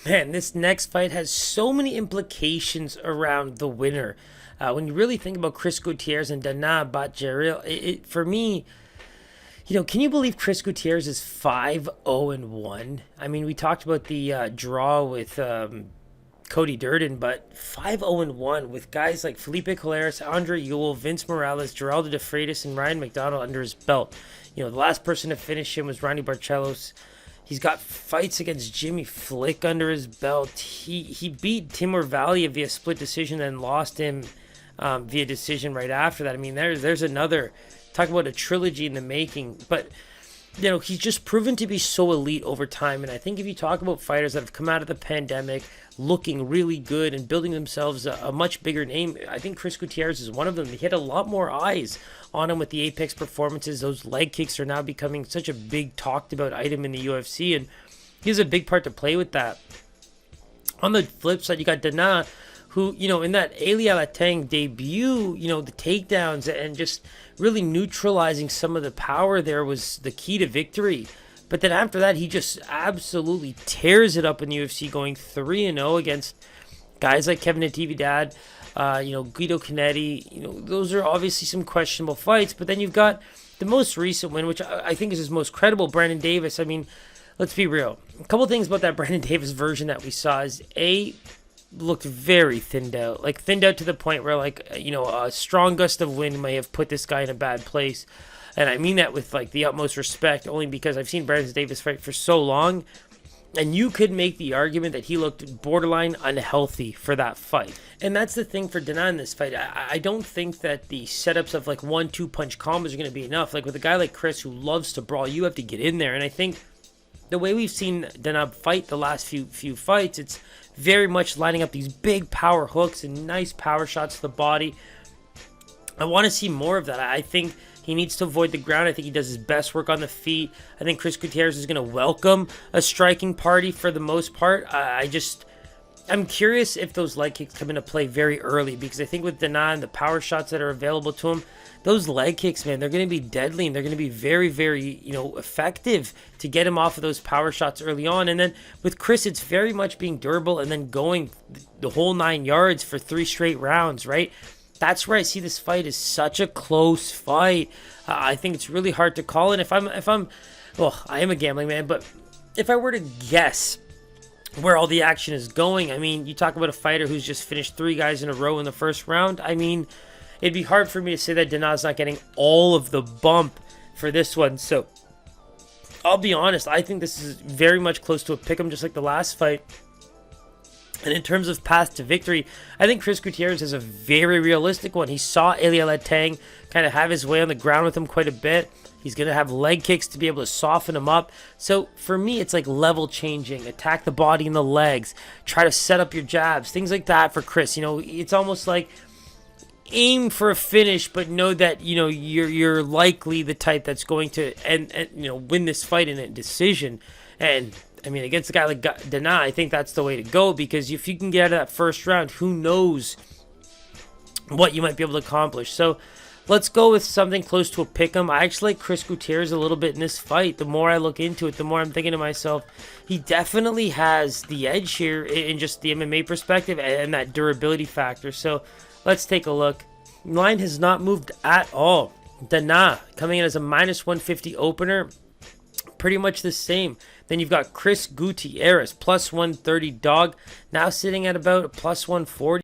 Man, this next fight has so many implications around the winner. When you really think about Chris Gutierrez and Danaa Batgerel, for me, can you believe Chris Gutierrez is 5-0-1? I mean, we talked about the draw with Cody Durden, but 5-0-1 with guys like Felipe Colares, Andre Ewell, Vince Morales, Geraldo De Freitas, and Ryan McDonald under his belt. The last person to finish him was Danaa Batgerel. He's got fights against Jimmy Flick under his belt. He beat Timur Valiev via split decision and lost him via decision right after that. I mean, there's another, talk about a trilogy in the making. But, he's just proven to be so elite over time. And I think if you talk about fighters that have come out of the pandemic looking really good and building themselves a much bigger name, I think Chris Gutierrez is one of them. He had a lot more eyes on him with the Apex performances. Those leg kicks are now becoming such a big talked about item in the UFC, and he has a big part to play with that. On the flip side, you got Danaa, who, in that Elia Latang debut, the takedowns and just really neutralizing some of the power there was the key to victory. But then after that, he just absolutely tears it up in the UFC, going 3-0 against guys like Kevin Natividad, Guido Canetti. Those are obviously some questionable fights. But then you've got the most recent win, which I think is his most credible, Brandon Davis. I mean, let's be real. A couple things about that Brandon Davis version that we saw is, looked very thinned out. Like, thinned out to the point where, a strong gust of wind may have put this guy in a bad place. And I mean that with, the utmost respect, only because I've seen Brandon Davis fight for so long. And you could make the argument that he looked borderline unhealthy for that fight. And that's the thing for Danaa in this fight. I don't think that the setups of 1-2 punch combos are going to be enough. Like with a guy like Chris who loves to brawl, you have to get in there. And I think the way we've seen Danaa fight the last few fights, it's very much lining up these big power hooks and nice power shots to the body. I want to see more of that. I think he needs to avoid the ground. I think he does his best work on the feet. I think Chris Gutierrez is going to welcome a striking party for the most part. I'm curious if those leg kicks come into play very early, because I think with Danaa and the power shots that are available to him, those leg kicks, man, they're going to be deadly, and they're going to be very, very, effective to get him off of those power shots early on. And then with Chris, it's very much being durable and then going the whole 9 yards for 3 straight rounds, right? That's where I see this fight is such a close fight. I think it's really hard to call. And if I'm, well, I am a gambling man, but if I were to guess where all the action is going, I mean, you talk about a fighter who's just finished 3 guys in a row in the first round. I mean, it'd be hard for me to say that Danaa's not getting all of the bump for this one. So I'll be honest, I think this is very much close to a pick'em, just like the last fight. And in terms of path to victory, I think Chris Gutierrez has a very realistic one. He saw Elia Latang kind of have his way on the ground with him quite a bit. He's going to have leg kicks to be able to soften him up. So for me, it's like level changing. Attack the body and the legs. Try to set up your jabs. Things like that for Chris. It's almost like aim for a finish, but know that, you're likely the type that's going to win this fight in a decision. And I mean, against a guy like Danaa, I think that's the way to go, because if you can get out of that first round, who knows what you might be able to accomplish. So let's go with something close to a pick'em. I actually like Chris Gutierrez a little bit in this fight. The more I look into it, the more I'm thinking to myself, he definitely has the edge here in just the MMA perspective and that durability factor. So let's take a look. Line has not moved at all. Danaa coming in as a -150 opener. Pretty much the same. Then you've got Chris Gutierrez, +130 dog, now sitting at about a +140.